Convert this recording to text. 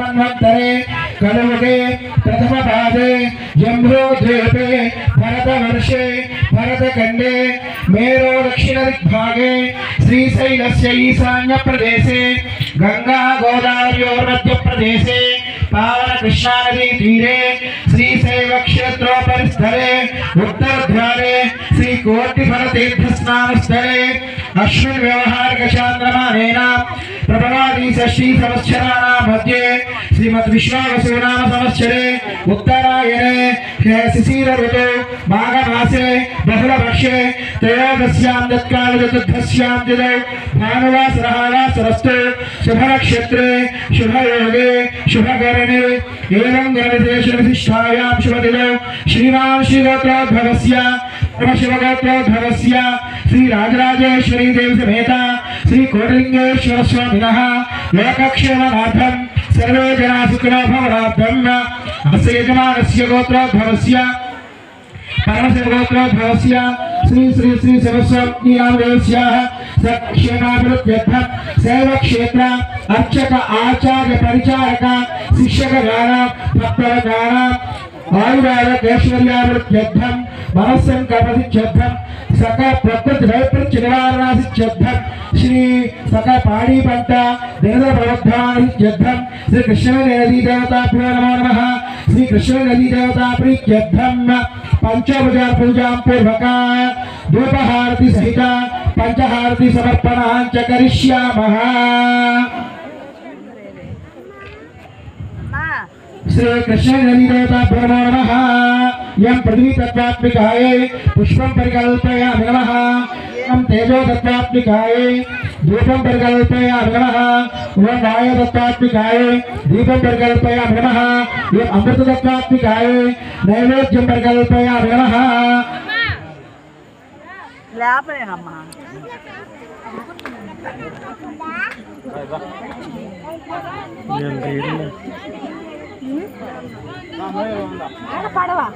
मन्वन्तरे कलयुगे प्रथमपादे जम्बूद्वीपे भरतवर्षे भरतखण्डे मेरो दक्षिणदिग्भागे श्रीशैलस्य ईशान्यप्रदेशे गंगा गोदावर्योर्मध्यप्रदेशे पावन कृष्णा नदी तीरे श्रीशैव क्षेत्रोपरिस्थले उत्तरद्वारे श्री कोटिफल तीर्थ स्नान स्थले अश्विन व्यवहारिक चांद्रमानेन प्रभवादि षष्ठी संवत्सराणां मध्ये श्रीमद् विश्वावसु नाम संवत्सरे उत्तरायणे शिशिर ऋतौ माघ मासे बहुलपक्षे त्रयोदश्यां तत्काल चतुर्थस्यां तिथौ भानुवासरस्तु शुभनक्षत्रे शुभयोगे शुभकरणे एवं गणविशेष विशिष्टायां शुभतिथौ श्रीमान श्रीगोत्रोद्भवस्य शिवगोत्रोद्भवस्य श्री राजराजेश्वरी देवी समेता श्री कोटिलिंगेश्वर स्वामिनः लोकक्षेमार्थं सर्वे जना सुखिनो भवन्तु अस्य यजमानस्य गोत्रोद्भवस्य परमशिवगोत्रोद्भवस्य श्री श्री श्री सरस्वतीनामदेवस्याः सक्षेमाभिवृद्ध्यर्थं सेवक्षेत्र अर्चक आचार्य परिचारक शिक्षकगण भक्तगण आयुरारोग्यैश्वर्याभिवृद्ध्यर्थं मनस्संकल्पसिद्ध्यर्थं सकल प्रकृति वैपरीत्य निवारणासिद्ध्यर्थं श्री सकल पाणी पंट दिनद प्रवर्धनासिद्ध्यर्थं श्री कृष्ण नदी देवताभ्यो नमो नमः श्री कृष्ण नदी देवता प्रीत्यर्थं पंचभुजा पूजा पूर्वक धूपहारति सहित पंचहारति समर्पणां च करिष्यामः। श्री कृष्ण नदी देवताभ्यो नमो नमः। यं पृथ्वी तत्त्वात्मिकाय पुष्पं परिकल्पयामि नमः। यं तेजो तत्त्वात्मिकाय धूपं परिकल्पयामि नमः। ओम वायु तत्त्वात्मिकाय दीपं परिकल्पयामि नमः। यं अमृत तत्त्वात्मिकाय नैवेद्यं परिकल्पयामि नमः। లేపలేనమ్మా పడవా